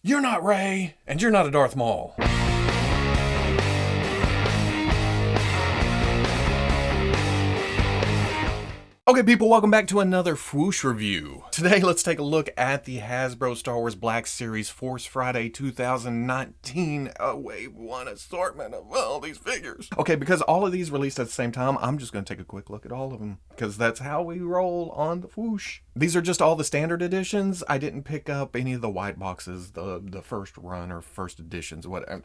You're not Rey, and you're not a Darth Maul. Okay, people, welcome back to another Fwoosh review. Today, let's take a look at the Hasbro Star Wars Black Series Force Friday 2019 Wave 1 assortment of all these figures. Okay, because all of these released at the same time, I'm just going to take a quick look at all of them, because that's how we roll on the Fwoosh. These are just all the standard editions. I didn't pick up any of the white boxes, the first run or first editions, whatever.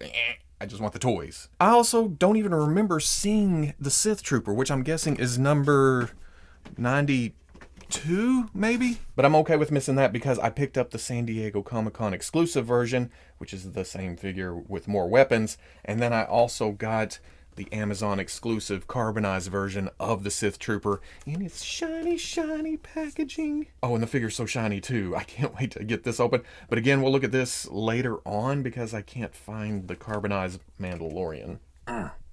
I just want the toys. I also don't even remember seeing the Sith Trooper, which I'm guessing is number 92, maybe? But I'm okay with missing that because I picked up the San Diego Comic-Con exclusive version, which is the same figure with more weapons, and then I also got the Amazon exclusive carbonized version of the Sith Trooper in its shiny, shiny packaging. Oh, and the figure's so shiny too. I can't wait to get this open. But again, we'll look at this later on because I can't find the carbonized Mandalorian.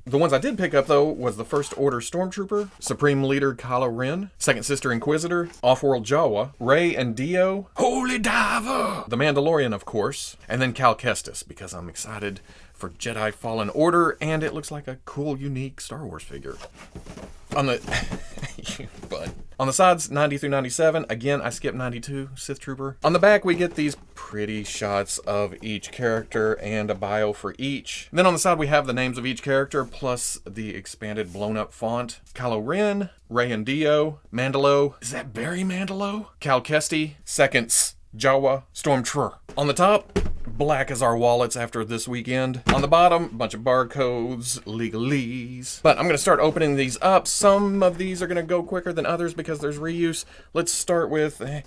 The ones I did pick up, though, was the First Order Stormtrooper, Supreme Leader Kylo Ren, Second Sister Inquisitor, Offworld Jawa, Rey and Dio, Holy Diver, the Mandalorian, of course, and then Kestis, because I'm excited for Jedi Fallen Order, and it looks like a cool, unique Star Wars figure. On the on the sides, 90 through 97. Again, I skipped 92, Sith Trooper. On the back, we get these pretty shots of each character and a bio for each. Then on the side, we have the names of each character, plus the expanded blown-up font. Kylo Ren, Rey and Dio, Mandalo. Is that Barry Mandalo? Kestis, Seconds, Jawa, Stormtrooper. On the top, black as our wallets after this weekend. On the bottom, a bunch of barcodes, legalese. But I'm going to start opening these up. Some of these are going to go quicker than others because there's reuse. Let's start with the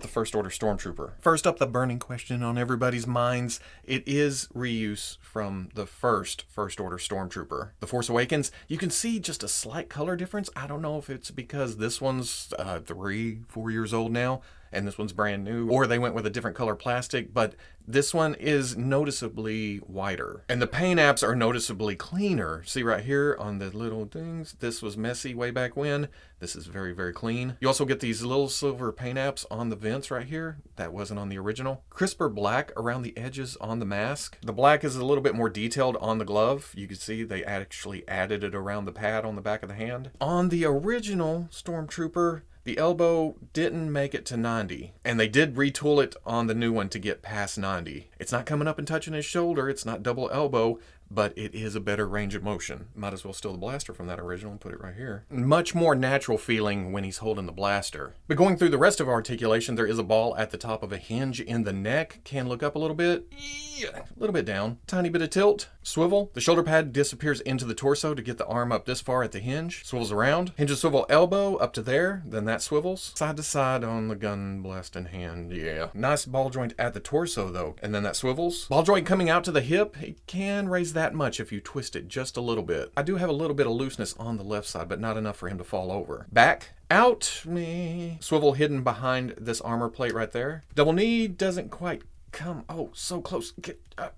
First Order Stormtrooper. First up, the burning question on everybody's minds. It is reuse from the First Order Stormtrooper. The Force Awakens, you can see just a slight color difference. I don't know if it's because this one's 3-4 years old now, and this one's brand new, or they went with a different color plastic, but this one is noticeably whiter. And the paint apps are noticeably cleaner. See right here on the little things, this was messy way back when. This is very, very clean. You also get these little silver paint apps on the vents right here. That wasn't on the original. Crisper black around the edges on the mask. The black is a little bit more detailed on the glove. You can see they actually added it around the pad on the back of the hand. On the original Stormtrooper, the elbow didn't make it to 90, and they did retool it on the new one to get past 90. It's not coming up and touching his shoulder, it's not double elbow, but it is a better range of motion. Might as well steal the blaster from that original and put it right here. Much more natural feeling when he's holding the blaster. But going through the rest of articulation, there is a ball at the top of a hinge in the neck. Can look up a little bit. Yeah, a little bit down. Tiny bit of tilt. Swivel. The shoulder pad disappears into the torso to get the arm up this far at the hinge. Swivels around. Hinges swivel elbow up to there. Then that swivels. Side to side on the gun blasting hand. Yeah. Nice ball joint at the torso though. And then that swivels. Ball joint coming out to the hip. It can raise that much if you twist it just a little bit. I do have a little bit of looseness on the left side, but not enough for him to fall over. Back. Out. Me. Swivel hidden behind this armor plate right there. Double knee doesn't quite come. Oh, so close. Get up.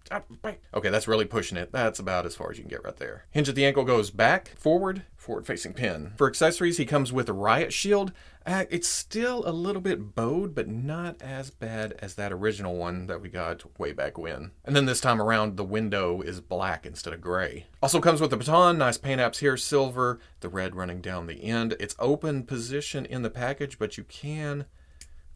Okay, that's really pushing it. That's about as far as you can get right there. Hinge at the ankle goes back, forward facing pin. For accessories, he comes with a riot shield. It's still a little bit bowed, but not as bad as that original one that we got way back when. And then this time around, the window is black instead of gray. Also comes with a baton, nice paint apps here, silver, the red running down the end. It's open position in the package, but you can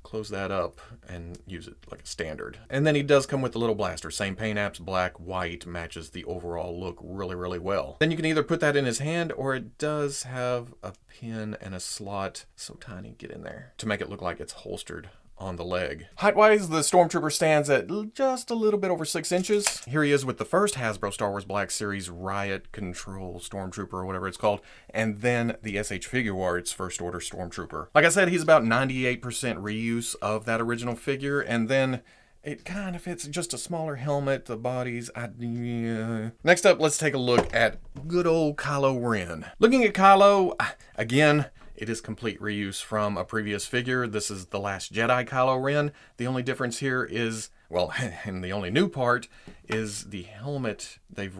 close that up and use it like a standard. And then he does come with the little blaster. Same paint apps, black, white, matches the overall look really, really well. Then you can either put that in his hand, or it does have a pin and a slot, so tiny, get in there, to make it look like it's holstered on the leg. Height-wise, the Stormtrooper stands at just a little bit over 6 inches. Here he is with the first Hasbro Star Wars Black Series Riot Control Stormtrooper, or whatever it's called, and then the SH Figuarts First Order Stormtrooper. Like I said, he's about 98% reuse of that original figure, and then it kind of fits just a smaller helmet, the bodies. Next up, let's take a look at good old Kylo Ren. Looking at Kylo, again, it is complete reuse from a previous figure. This is the Last Jedi Kylo Ren. The only difference here is, well, and the only new part is the helmet they've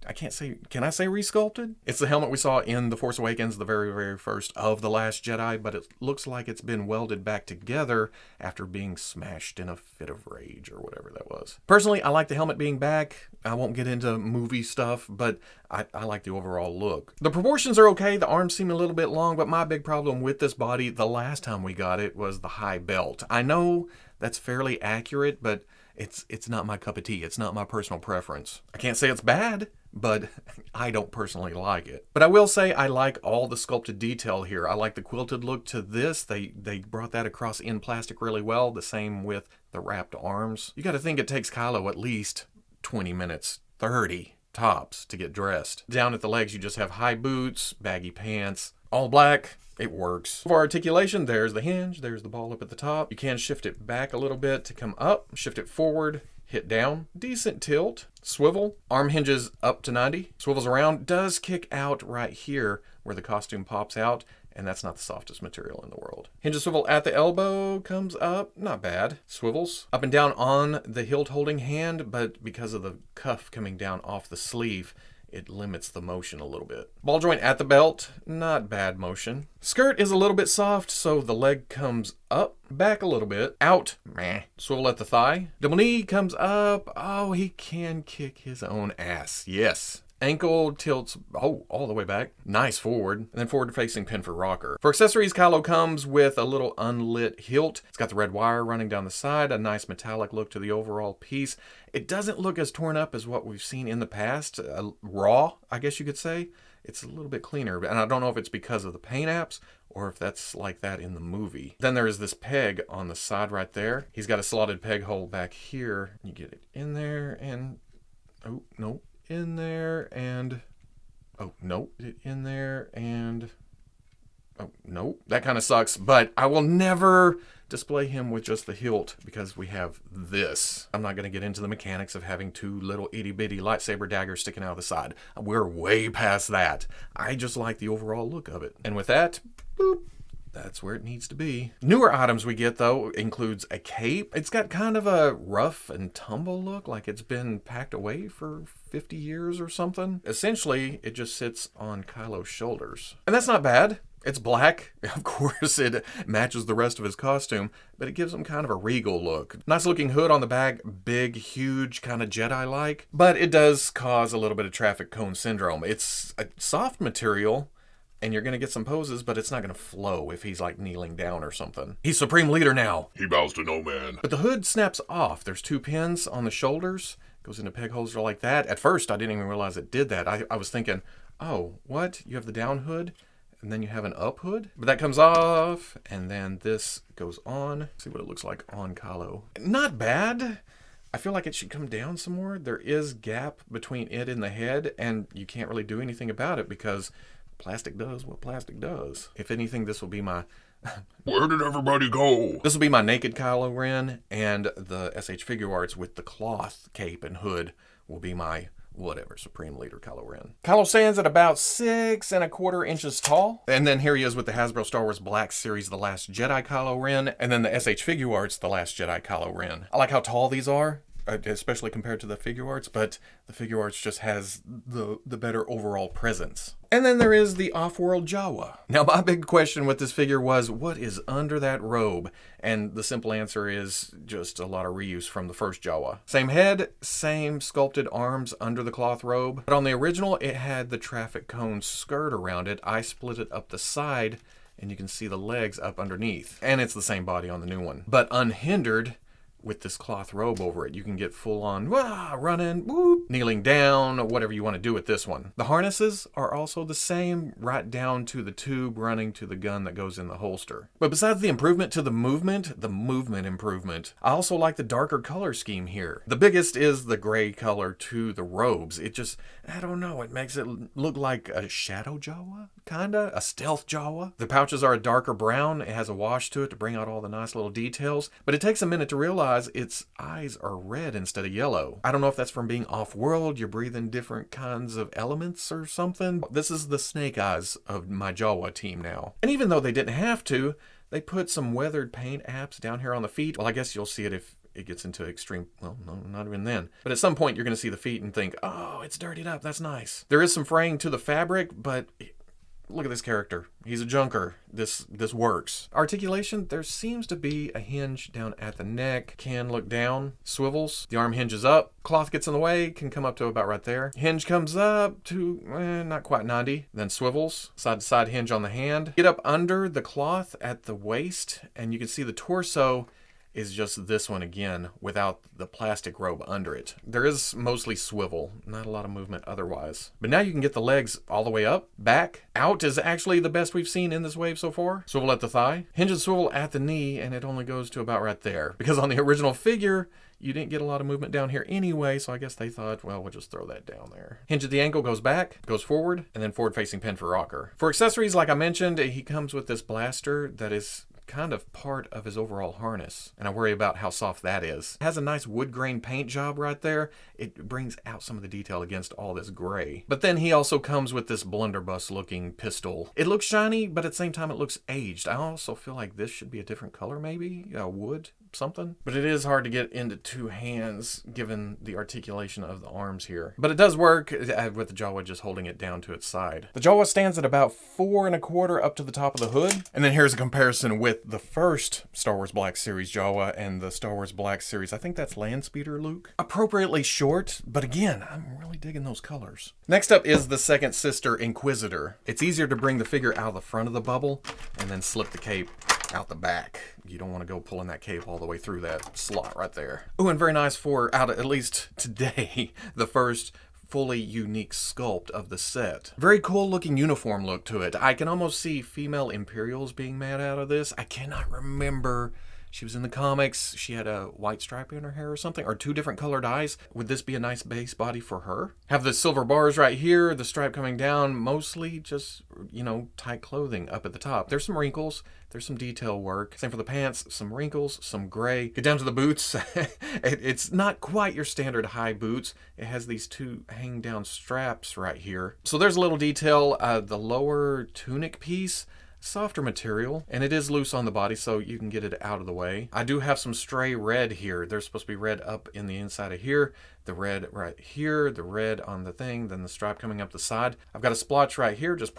I can't say, can I say resculpted? It's the helmet we saw in The Force Awakens, the very, very first of The Last Jedi, but it looks like it's been welded back together after being smashed in a fit of rage or whatever that was. Personally, I like the helmet being back. I won't get into movie stuff, but I like the overall look. The proportions are okay. The arms seem a little bit long, but my big problem with this body the last time we got it was the high belt. I know that's fairly accurate, but it's not my cup of tea. It's not my personal preference. I can't say it's bad, but I don't personally like it. But I will say I like all the sculpted detail here. I like the quilted look to this. They brought that across in plastic really well. The same with the wrapped arms. You got to think it takes Kylo at least 20 minutes, 30 tops to get dressed. Down at the legs, you just have high boots, baggy pants, all black. It works. For articulation, there's the hinge, there's the ball up at the top. You can shift it back a little bit to come up, shift it forward, hit down, decent tilt, swivel, arm hinges up to 90, swivels around, does kick out right here where the costume pops out, and that's not the softest material in the world. Hinges swivel at the elbow, comes up, not bad. Swivels up and down on the hilt holding hand, but because of the cuff coming down off the sleeve, it limits the motion a little bit. Ball joint at the belt, not bad motion. Skirt is a little bit soft, so the leg comes up, back a little bit, out, meh. Swivel at the thigh. Double knee comes up. Oh, he can kick his own ass, yes. Ankle tilts, all the way back. Nice forward. And then forward facing pin for rocker. For accessories, Kylo comes with a little unlit hilt. It's got the red wire running down the side, a nice metallic look to the overall piece. It doesn't look as torn up as what we've seen in the past. Raw, I guess you could say. It's a little bit cleaner, and I don't know if it's because of the paint apps or if that's like that in the movie. Then there is this peg on the side right there. He's got a slotted peg hole back here. You get it in there and, oh, no. In there and, oh, nope, in there and, oh, nope. That kind of sucks, but I will never display him with just the hilt because we have this. I'm not going to get into the mechanics of having two little itty bitty lightsaber daggers sticking out of the side. We're way past that. I just like the overall look of it. And with that, boop. That's where it needs to be. Newer items we get, though, includes a cape. It's got kind of a rough and tumble look, like it's been packed away for 50 years or something. Essentially, it just sits on Kylo's shoulders. And that's not bad. It's black. Of course, it matches the rest of his costume, but it gives him kind of a regal look. Nice looking hood on the back, big, huge, kind of Jedi-like, but it does cause a little bit of traffic cone syndrome. It's a soft material, and you're going to get some poses, but it's not going to flow if he's like kneeling down or something. He's Supreme Leader now. He bows to no man. But the hood snaps off. There's two pins on the shoulders. Goes into peg holster like that. At first, I didn't even realize it did that. I was thinking, oh, what? You have the down hood, and then you have an up hood? But that comes off, and then this goes on. See what it looks like on Kylo. Not bad. I feel like it should come down some more. There is gap between it and the head, and you can't really do anything about it because plastic does what plastic does. If anything, this will be my... Where did everybody go? This will be my naked Kylo Ren, and the SH Figure Arts with the cloth cape and hood will be my whatever, Supreme Leader Kylo Ren. Kylo stands at about 6¼ inches tall. And then here he is with the Hasbro Star Wars Black Series The Last Jedi Kylo Ren, and then the SH Figure Arts The Last Jedi Kylo Ren. I like how tall these are, especially compared to the Figure Arts, but the Figure Arts just has the better overall presence. And then there is the Offworld Jawa. Now, my big question with this figure was, what is under that robe? And the simple answer is just a lot of reuse from the first Jawa. Same head, same sculpted arms under the cloth robe. But on the original, it had the traffic cone skirt around it. I split it up the side, and you can see the legs up underneath. And it's the same body on the new one. But unhindered, with this cloth robe over it, you can get full on running, whoop, kneeling down, whatever you want to do with this one. The harnesses are also the same, right down to the tube running to the gun that goes in the holster. But besides the improvement to the movement improvement, I also like the darker color scheme here. The biggest is the gray color to the robes. It just, I don't know, it makes it look like a shadow Jawa, kinda, a stealth Jawa. The pouches are a darker brown. It has a wash to it to bring out all the nice little details, but it takes a minute to realize its eyes are red instead of yellow. I don't know if that's from being off-world, you're breathing different kinds of elements or something. This is the snake eyes of my Jawa team now. And even though they didn't have to, they put some weathered paint apps down here on the feet. Well, I guess you'll see it it gets into extreme, well, no, not even then. But at some point, you're going to see the feet and think, oh, it's dirtied up. That's nice. There is some fraying to the fabric, but look at this character. He's a junker. This works. Articulation, there seems to be a hinge down at the neck. Can look down, swivels. The arm hinges up. Cloth gets in the way, can come up to about right there. Hinge comes up to not quite 90. Then swivels. Side to side hinge on the hand. Get up under the cloth at the waist, and you can see the torso is just this one again without the plastic robe under it. There is mostly swivel, not a lot of movement otherwise. But now you can get the legs all the way up, back, out is actually the best we've seen in this wave so far. Swivel at the thigh, hinge and swivel at the knee, and it only goes to about right there. Because on the original figure, you didn't get a lot of movement down here anyway, so I guess they thought, well, we'll just throw that down there. Hinge at the ankle goes back, goes forward, and then forward-facing pin for rocker. For accessories, like I mentioned, he comes with this blaster that is kind of part of his overall harness, and I worry about how soft that is. It has a nice wood grain paint job right there. It brings out some of the detail against all this gray. But then he also comes with this blunderbuss looking pistol. It looks shiny, but at the same time it looks aged. I also feel like this should be a different color maybe, wood, something. But it is hard to get into two hands given the articulation of the arms here. But it does work with the Jawa just holding it down to its side. The Jawa stands at about 4 1/4 up to the top of the hood. And then here's a comparison with the first Star Wars Black Series Jawa and the Star Wars Black Series. I think that's Landspeeder Luke. Appropriately short, but again, I'm really digging those colors. Next up is the second sister Inquisitor. It's easier to bring the figure out of the front of the bubble and then slip the cape out the back. You don't want to go pulling that cape all the way through that slot right there. Oh, and very nice for, out at least today, the first fully unique sculpt of the set. Very cool looking uniform look to it. I can almost see female Imperials being made out of this. I cannot remember. She was in the comics. She had a white stripe in her hair or something, or 2 different colored eyes. Would this be a nice base body for her? Have the silver bars right here, the stripe coming down, mostly just, tight clothing up at the top. There's some wrinkles. There's some detail work. Same for the pants, some wrinkles, some gray. Get down to the boots. It's not quite your standard high boots. It has these 2 hang down straps right here. So there's a little detail. The lower tunic piece, softer material, and it is loose on the body, so you can get it out of the way. I do have some stray red here. There's supposed to be red up in the inside of here, the red right here, the red on the thing, then the stripe coming up the side. I've got a splotch right here, just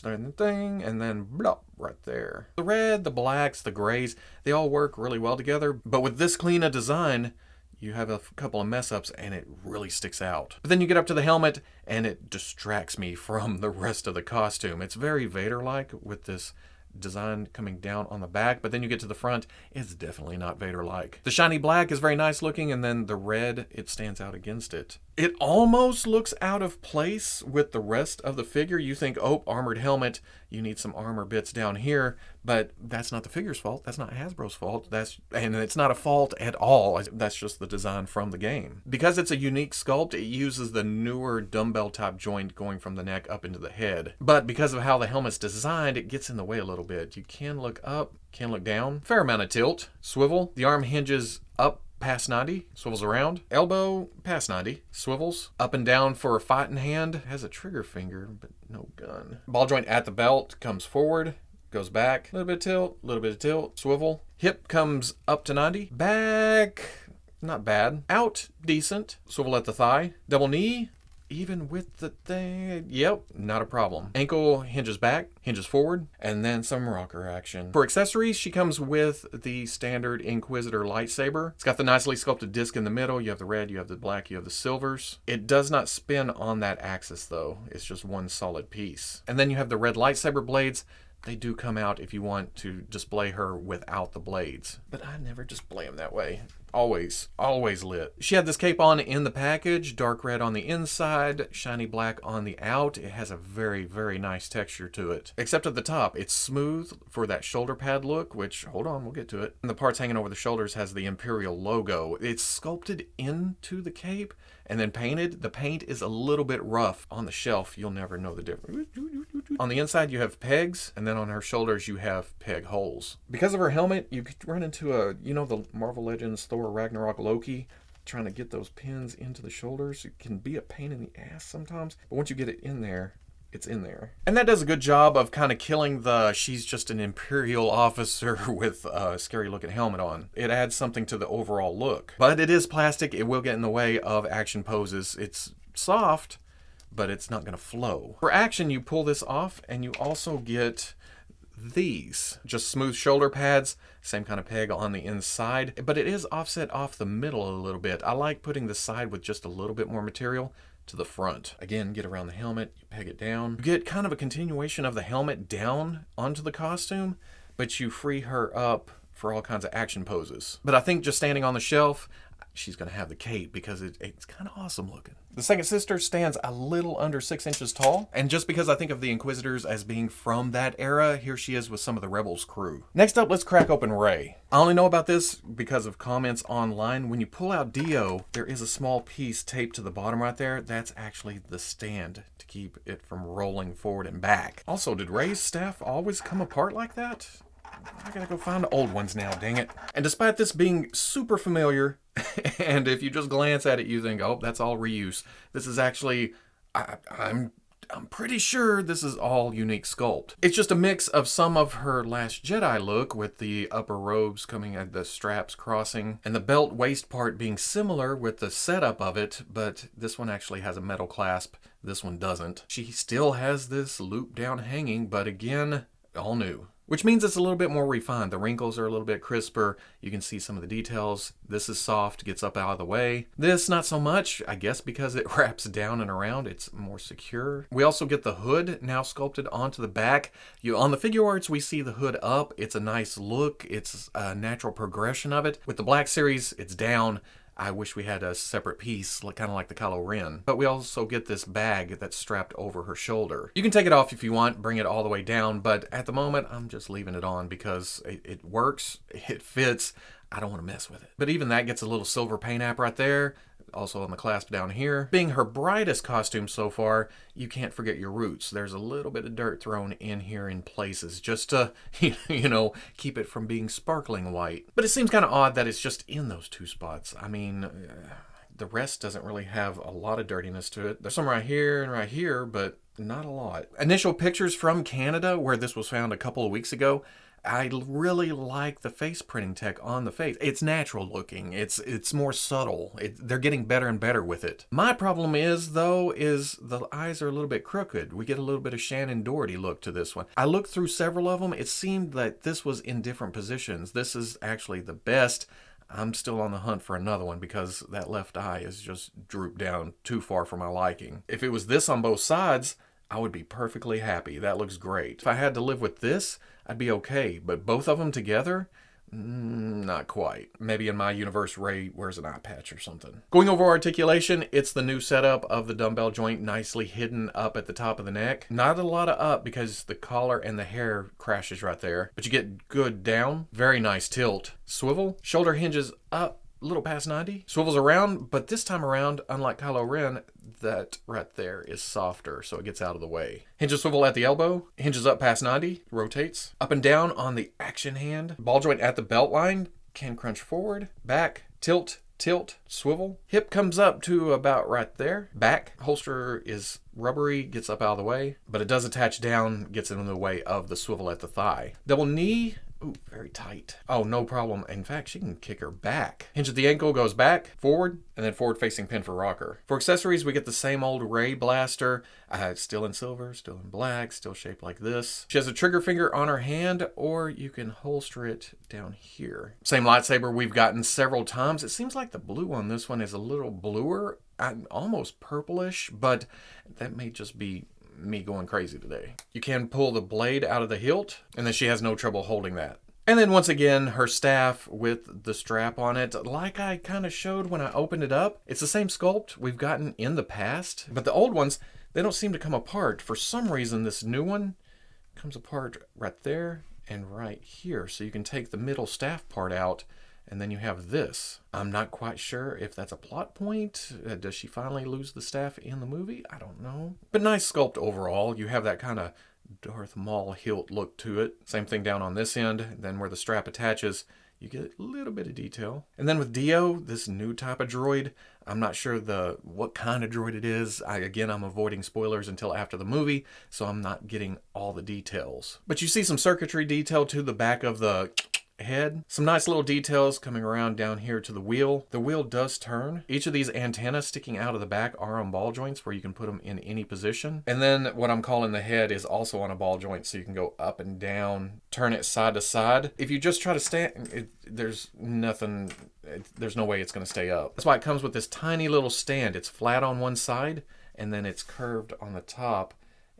the thing, and then blop right there. The red, the blacks, the grays, they all work really well together, but with this clean a design, you have a couple of mess ups and it really sticks out. But then you get up to the helmet and it distracts me from the rest of the costume. It's very Vader-like with this design coming down on the back, but then you get to the front, it's definitely not Vader-like. The shiny black is very nice looking, and then the red, it stands out against it. It almost looks out of place with the rest of the figure. You think, oh, armored helmet, you need some armor bits down here, but that's not the figure's fault. That's not Hasbro's fault. And it's not a fault at all. That's just the design from the game. Because it's a unique sculpt, it uses the newer dumbbell top joint going from the neck up into the head. But because of how the helmet's designed, it gets in the way a little bit. You can look up, can look down. Fair amount of tilt. Swivel. The arm hinges up past 90, swivels around. Elbow past 90, swivels up and down for a fighting hand. Has a trigger finger, but no gun. Ball joint at the belt comes forward, goes back. A little bit of tilt, swivel. Hip comes up to 90. Back, not bad. Out, decent. Swivel at the thigh. Double knee. Even with the thing, yep, not a problem. Ankle hinges back, hinges forward, and then some rocker action. For accessories, she comes with the standard Inquisitor lightsaber. It's got the nicely sculpted disc in the middle. You have the red, you have the black, you have the silvers. It does not spin on that axis though. It's just one solid piece. And then you have the red lightsaber blades. They do come out if you want to display her without the blades. But I never display them that way. Always lit. She had this cape on in the package, dark red on the inside, shiny black on the out. It has a very, very nice texture to it. Except at the top, it's smooth for that shoulder pad look, which, hold on, we'll get to it. And the parts hanging over the shoulders has the Imperial logo. It's sculpted into the cape and then painted. The paint is a little bit rough. On the shelf, you'll never know the difference. On the inside, you have pegs, and then on her shoulders, you have peg holes. Because of her helmet, you could run into the Marvel Legends Thor Ragnarok Loki, trying to get those pins into the shoulders. It can be a pain in the ass sometimes, but once you get it in there, it's in there. And that does a good job of kind of killing the she's just an Imperial officer with a scary looking helmet on. It adds something to the overall look. But it is plastic. It will get in the way of action poses. It's soft, but it's not going to flow. For action, you pull this off and you also get these. Just smooth shoulder pads, same kind of peg on the inside, but it is offset off the middle a little bit. I like putting the side with just a little bit more material to the front. Again, get around the helmet, you peg it down. You get kind of a continuation of the helmet down onto the costume, but you free her up for all kinds of action poses. But I think just standing on the shelf, she's going to have the cape because it's kind of awesome looking. The second sister stands a little under 6 inches tall, and just because I think of the Inquisitors as being from that era, here she is with some of the Rebels crew. Next up, let's crack open Rey. I only know about this because of comments online. When you pull out Dio, there is a small piece taped to the bottom right there. That's actually the stand to keep it from rolling forward and back. Also, did Rey's staff always come apart like that? I gotta go find the old ones now, dang it. And despite this being super familiar, and if you just glance at it, you think, oh, that's all reuse. This is actually, I'm pretty sure this is all unique sculpt. It's just a mix of some of her Last Jedi look with the upper robes coming at the straps crossing, and the belt waist part being similar with the setup of it, but this one actually has a metal clasp. This one doesn't. She still has this loop down hanging, but again, all new. Which means it's a little bit more refined. The wrinkles are a little bit crisper. You can see some of the details. This is soft, gets up out of the way. This, not so much, I guess because it wraps down and around, it's more secure. We also get the hood now sculpted onto the back. On the figure arts, we see the hood up. It's a nice look. It's a natural progression of it. With the Black Series, it's down. I wish we had a separate piece, kind of like the Kylo Ren. But we also get this bag that's strapped over her shoulder. You can take it off if you want, bring it all the way down, but at the moment, I'm just leaving it on because it works, it fits, I don't want to mess with it. But even that gets a little silver paint app right there, also on the clasp down here. Being her brightest costume so far, you can't forget your roots. There's a little bit of dirt thrown in here in places just to, you know, keep it from being sparkling white. But it seems kind of odd that it's just in those two spots. I mean, the rest doesn't really have a lot of dirtiness to it. There's some right here and right here, but not a lot. Initial pictures from Canada, where this was found a couple of weeks ago, I really like the face printing tech on the face. It's natural looking. It's more subtle. They're getting better and better with it. My problem is the eyes are a little bit crooked. We get a little bit of Shannon Doherty look to this one. I looked through several of them. It seemed that this was in different positions. This is actually the best. I'm still on the hunt for another one because that left eye is just drooped down too far for my liking. If it was this on both sides, I would be perfectly happy. That looks great. If I had to live with this, I'd be okay. But both of them together? Not quite. Maybe in my universe, Rey wears an eye patch or something. Going over articulation, it's the new setup of the dumbbell joint nicely hidden up at the top of the neck. Not a lot of up because the collar and the hair crashes right there. But you get good down. Very nice tilt. Swivel. Shoulder hinges up a little past 90. Swivels around, but this time around, unlike Kylo Ren, that right there is softer, so it gets out of the way. Hinges swivel at the elbow, hinges up past 90, rotates. Up and down on the action hand. Ball joint at the belt line, can crunch forward, back, tilt, tilt, swivel. Hip comes up to about right there. Back, holster is rubbery, gets up out of the way, but it does attach down, gets in the way of the swivel at the thigh. Double knee. Ooh, very tight. Oh, no problem. In fact, she can kick her back. Hinge at the ankle goes back, forward, and then forward-facing pin for rocker. For accessories, we get the same old Rey blaster. Still in silver, still in black, still shaped like this. She has a trigger finger on her hand, or you can holster it down here. Same lightsaber we've gotten several times. It seems like the blue on this one is a little bluer, almost purplish, but that may just be me going crazy today. You can pull the blade out of the hilt, and then she has no trouble holding that. And then once again, her staff with the strap on it, like I kind of showed when I opened it up. It's the same sculpt we've gotten in the past, but the old ones, they don't seem to come apart. For some reason, this new one comes apart right there and right here. So you can take the middle staff part out, and then you have this. I'm not quite sure if that's a plot point. Does she finally lose the staff in the movie? I don't know. But nice sculpt overall. You have that kind of Darth Maul hilt look to it. Same thing down on this end. Then where the strap attaches, you get a little bit of detail. And then with Dio, this new type of droid, I'm not sure what kind of droid it is. I'm avoiding spoilers until after the movie, so I'm not getting all the details. But you see some circuitry detail to the back of the head. Some nice little details coming around down here to the wheel. The wheel does turn. Each of these antennas sticking out of the back are on ball joints where you can put them in any position. And then what I'm calling the head is also on a ball joint, so you can go up and down, turn it side to side. If you just try to stand, there's no way it's going to stay up. That's why it comes with this tiny little stand. It's flat on one side and then it's curved on the top.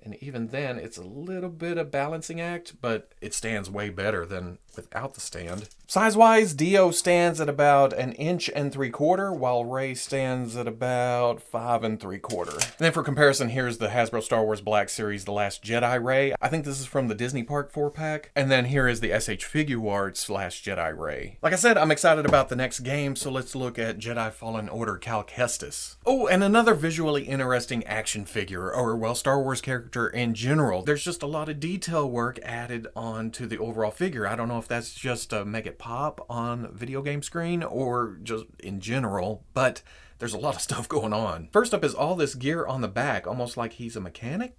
And even then, it's a little bit of balancing act, but it stands way better than without the stand. Size-wise, Dio stands at about 1 3/4 inches, while Rey stands at about 5 3/4 inches. And then for comparison, here's the Hasbro Star Wars Black Series The Last Jedi Rey. I think this is from the Disney Park 4-pack. And then here is the SH Figuarts Last Jedi Rey. Like I said, I'm excited about the next game, so let's look at Jedi Fallen Order Cal Kestis. Oh, and another visually interesting action figure, or well, Star Wars character in general. There's just a lot of detail work added on to the overall figure. I don't know if that's just to make it pop on video game screen or just in general, but there's a lot of stuff going on. First up is all this gear on the back, almost like he's a mechanic.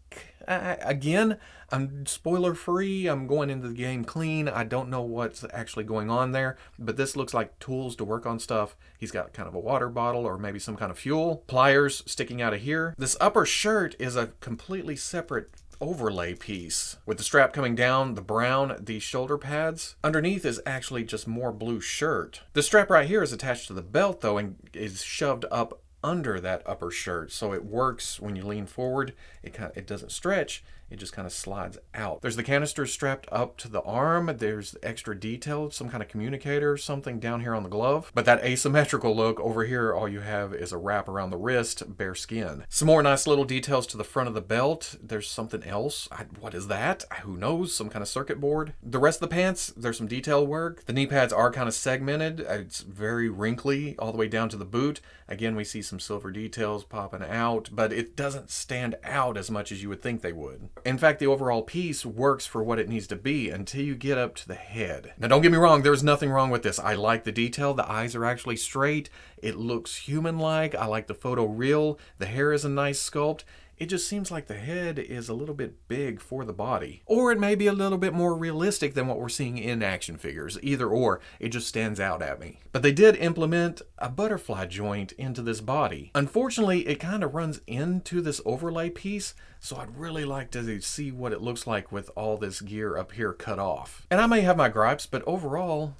Again, I'm spoiler free. I'm going into the game clean. I don't know what's actually going on there, but this looks like tools to work on stuff. He's got kind of a water bottle or maybe some kind of fuel. Pliers sticking out of here. This upper shirt is a completely separate overlay piece with the strap coming down, the brown, the shoulder pads. Underneath is actually just more blue shirt. The strap right here is attached to the belt though and is shoved up under that upper shirt, so it works when you lean forward. It doesn't stretch, it just kind of slides out. There's the canister strapped up to the arm. There's extra detail, some kind of communicator, something down here on the glove. But that asymmetrical look over here, all you have is a wrap around the wrist, bare skin. Some more nice little details to the front of the belt. There's something else. What is that? Who knows? Some kind of circuit board. The rest of the pants, there's some detail work. The knee pads are kind of segmented. It's very wrinkly all the way down to the boot. Again, we see some silver details popping out, but it doesn't stand out as much as you would think they would. In fact, the overall piece works for what it needs to be until you get up to the head. Now, don't get me wrong, there's nothing wrong with this. I like the detail. The eyes are actually straight. It looks human-like. I like the photo real. The hair is a nice sculpt. It just seems like the head is a little bit big for the body. Or it may be a little bit more realistic than what we're seeing in action figures. Either or, it just stands out at me. But they did implement a butterfly joint into this body. Unfortunately, it kind of runs into this overlay piece, so I'd really like to see what it looks like with all this gear up here cut off. And I may have my gripes, but overall,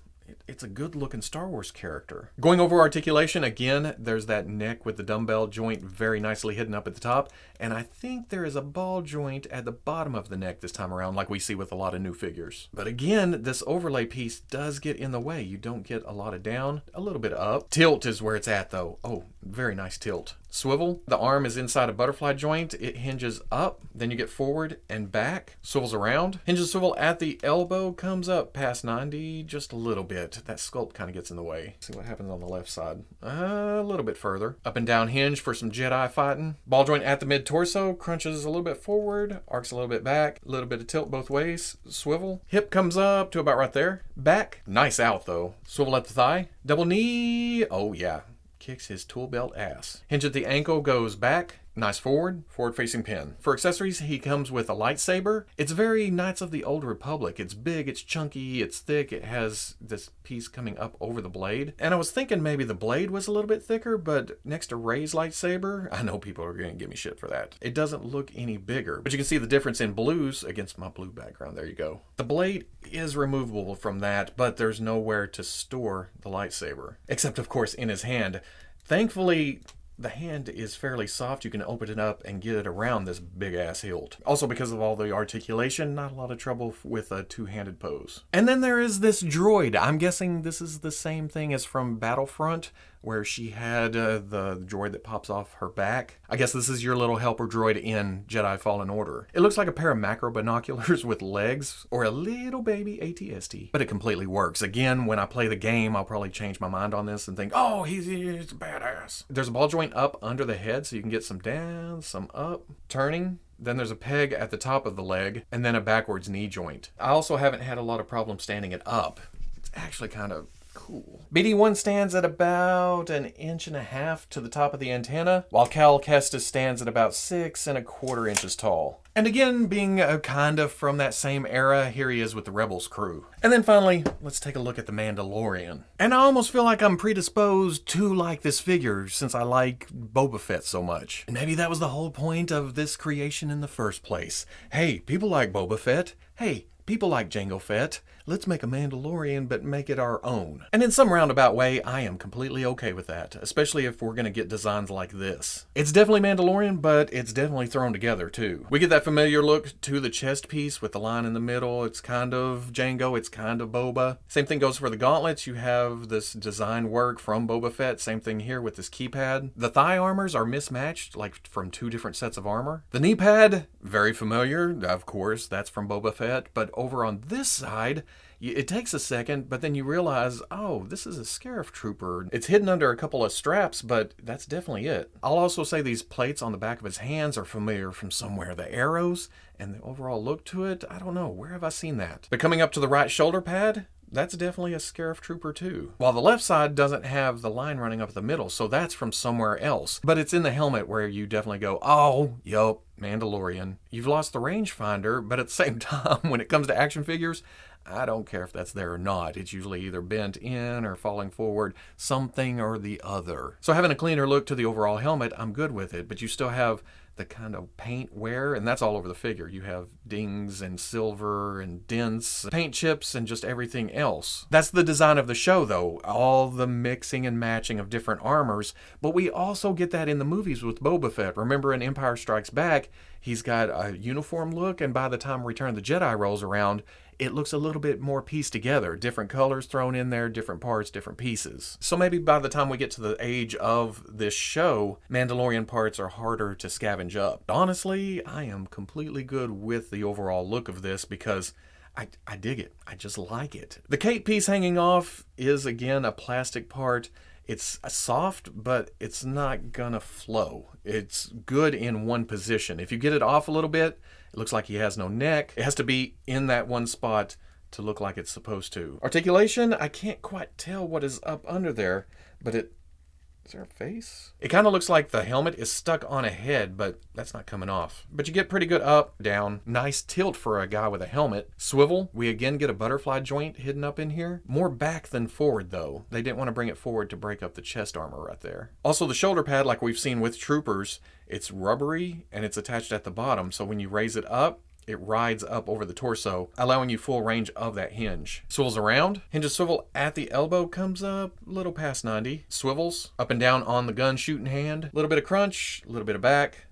it's a good looking Star Wars character. Going over articulation, again, there's that neck with the dumbbell joint very nicely hidden up at the top. And I think there is a ball joint at the bottom of the neck this time around, like we see with a lot of new figures. But again, this overlay piece does get in the way. You don't get a lot of down, a little bit up. Tilt is where it's at though. Oh, very nice tilt. Swivel, the arm is inside a butterfly joint. It hinges up, then you get forward and back, swivels around. Hinges swivel at the elbow, comes up past 90 just a little bit. That sculpt kind of gets in the way. See what happens on the left side. A little bit further. Up and down hinge for some Jedi fighting. Ball joint at the mid-torso, crunches a little bit forward, arcs a little bit back, a little bit of tilt both ways, swivel. Hip comes up to about right there. Back, nice out though. Swivel at the thigh. Double knee, oh yeah. Kicks his tool belt ass. Hinge at the ankle goes back. Nice forward facing pin. For accessories, he comes with a lightsaber. It's very Knights of the Old Republic. It's big, it's chunky, it's thick. It has this piece coming up over the blade. And I was thinking maybe the blade was a little bit thicker, but next to Rey's lightsaber, I know people are going to give me shit for that. It doesn't look any bigger, but you can see the difference in blues against my blue background. There you go. The blade is removable from that, but there's nowhere to store the lightsaber, except of course in his hand. Thankfully, the hand is fairly soft. You can open it up and get it around this big ass hilt. Also, because of all the articulation, not a lot of trouble with a two-handed pose. And then there is this droid. I'm guessing this is the same thing as from Battlefront, where she had the droid that pops off her back. I guess this is your little helper droid in Jedi Fallen Order. It looks like a pair of macro binoculars with legs, or a little baby AT-ST, but it completely works. Again, when I play the game, I'll probably change my mind on this and think, oh, he's a badass. There's a ball joint up under the head, so you can get some down, some up, turning. Then there's a peg at the top of the leg, and then a backwards knee joint. I also haven't had a lot of problems standing it up. It's actually kind of Cool. BD1 stands at about 1.5 inches to the top of the antenna, while Cal Kestis stands at about 6¼ inches tall. And again, being kind of from that same era, here he is with the Rebels crew. And then finally, let's take a look at the Mandalorian. And I almost feel like I'm predisposed to like this figure since I like Boba Fett so much. And maybe that was the whole point of this creation in the first place. Hey, people like Boba Fett. Hey, people like Jango Fett. Let's make a Mandalorian, but make it our own. And in some roundabout way, I am completely okay with that, especially if we're going to get designs like this. It's definitely Mandalorian, but it's definitely thrown together too. We get that familiar look to the chest piece with the line in the middle. It's kind of Jango, it's kind of Boba. Same thing goes for the gauntlets. You have this design work from Boba Fett. Same thing here with this keypad. The thigh armors are mismatched, like from 2 different sets of armor. The knee pad, very familiar. Of course, that's from Boba Fett. But over on this side, it takes a second, but then you realize, oh, this is a Scarif Trooper. It's hidden under a couple of straps, but that's definitely it. I'll also say these plates on the back of his hands are familiar from somewhere. The arrows and the overall look to it, I don't know. Where have I seen that? But coming up to the right shoulder pad, that's definitely a Scarif Trooper too. While the left side doesn't have the line running up the middle, so that's from somewhere else. But it's in the helmet where you definitely go, oh, yup, Mandalorian. You've lost the rangefinder, but at the same time, when it comes to action figures, I don't care if that's there or not. It's usually either bent in or falling forward, something or the other. So having a cleaner look to the overall helmet, I'm good with it, but you still have the kind of paint wear, and that's all over the figure. You have dings and silver and dents, paint chips, and just everything else. That's the design of the show, though. All the mixing and matching of different armors, but we also get that in the movies with Boba Fett. Remember in Empire Strikes Back, he's got a uniform look, and by the time Return of the Jedi rolls around, it looks a little bit more pieced together. Different colors thrown in there, different parts, different pieces. So maybe by the time we get to the age of this show, Mandalorian parts are harder to scavenge up. Honestly, I am completely good with the overall look of this because I dig it. I just like it. The cape piece hanging off is, again, a plastic part. It's soft, but it's not gonna flow. It's good in one position. If you get it off a little bit, it looks like he has no neck. It has to be in that one spot to look like it's supposed to. Articulation, I can't quite tell what is up under there, but is there a face? It kind of looks like the helmet is stuck on a head, but that's not coming off. But you get pretty good up, down. Nice tilt for a guy with a helmet. Swivel, we again get a butterfly joint hidden up in here. More back than forward, though. They didn't want to bring it forward to break up the chest armor right there. Also, the shoulder pad, like we've seen with troopers, it's rubbery and it's attached at the bottom. So when you raise it up, it rides up over the torso, allowing you full range of that hinge. Swivels around. Hinges swivel at the elbow, comes up a little past 90. Swivels up and down on the gun shooting hand. A little bit of crunch, a little bit of back.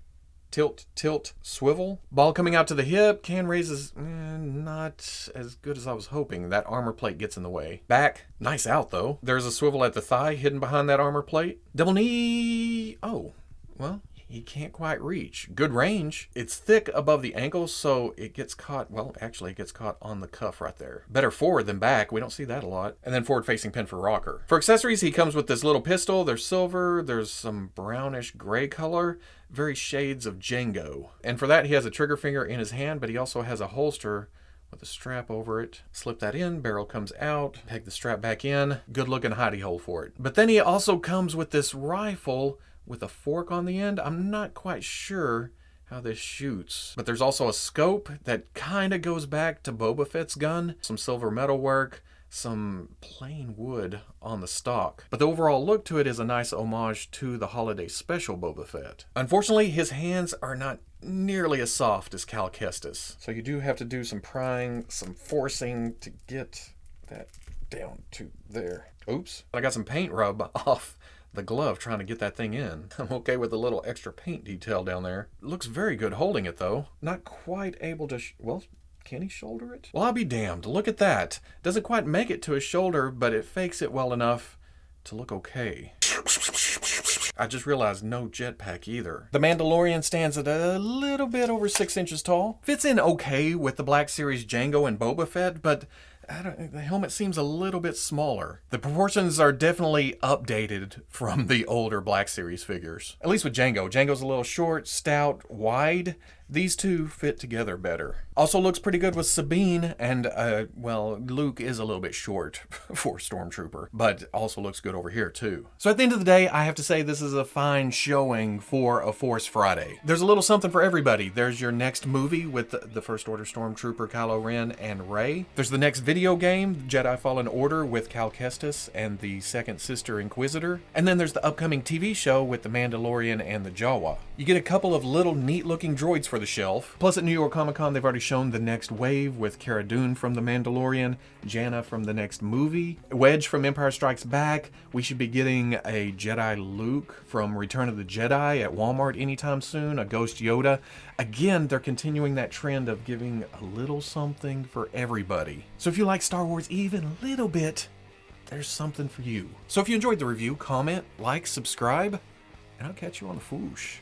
Tilt, tilt, swivel. Ball coming out to the hip. Can raises, not as good as I was hoping. That armor plate gets in the way. Back, nice out though. There's a swivel at the thigh hidden behind that armor plate. Double knee. Oh, well, he can't quite reach. Good range. It's thick above the ankle, so it gets caught, well, actually it gets caught on the cuff right there. Better forward than back. We don't see that a lot. And then forward-facing pin for rocker. For accessories, he comes with this little pistol. There's silver. There's some brownish gray color. Very shades of Jango. And for that, he has a trigger finger in his hand, but he also has a holster with a strap over it. Slip that in, barrel comes out, peg the strap back in. Good looking hidey hole for it. But then he also comes with this rifle with a fork on the end. I'm not quite sure how this shoots. But there's also a scope that kind of goes back to Boba Fett's gun. Some silver metal work, some plain wood on the stock. But the overall look to it is a nice homage to the holiday special Boba Fett. Unfortunately, his hands are not nearly as soft as Cal Kestis. So you do have to do some prying, some forcing to get that down to there. Oops. I got some paint rub off the glove trying to get that thing in. I'm okay with a little extra paint detail down there. Looks very good holding it though. Not quite able to, well, can he shoulder it? Well, I'll be damned. Look at that. Doesn't quite make it to his shoulder, but it fakes it well enough to look okay. I just realized no jetpack either. The Mandalorian stands at a little bit over 6 inches tall. Fits in okay with the Black Series Jango and Boba Fett, but the helmet seems a little bit smaller. The proportions are definitely updated from the older Black Series figures. At least with Jango. Jango's a little short, stout, wide, These two fit together better. Also looks pretty good with Sabine, and, well, Luke is a little bit short for Stormtrooper, but also looks good over here, too. So at the end of the day, I have to say this is a fine showing for a Force Friday. There's a little something for everybody. There's your next movie with the First Order Stormtrooper, Kylo Ren, and Rey. There's the next video game, Jedi Fallen Order, with Cal Kestis and the second sister Inquisitor. And then there's the upcoming TV show with the Mandalorian and the Jawa. You get a couple of little neat-looking droids for the shelf. Plus at New York Comic Con, they've already shown the next wave with Cara Dune from The Mandalorian, Janna from the next movie, Wedge from Empire Strikes Back. We should be getting a Jedi Luke from Return of the Jedi at Walmart anytime soon, a Ghost Yoda. Again, they're continuing that trend of giving a little something for everybody. So if you like Star Wars even a little bit, there's something for you. So if you enjoyed the review, comment, like, subscribe, and I'll catch you on the Fwoosh.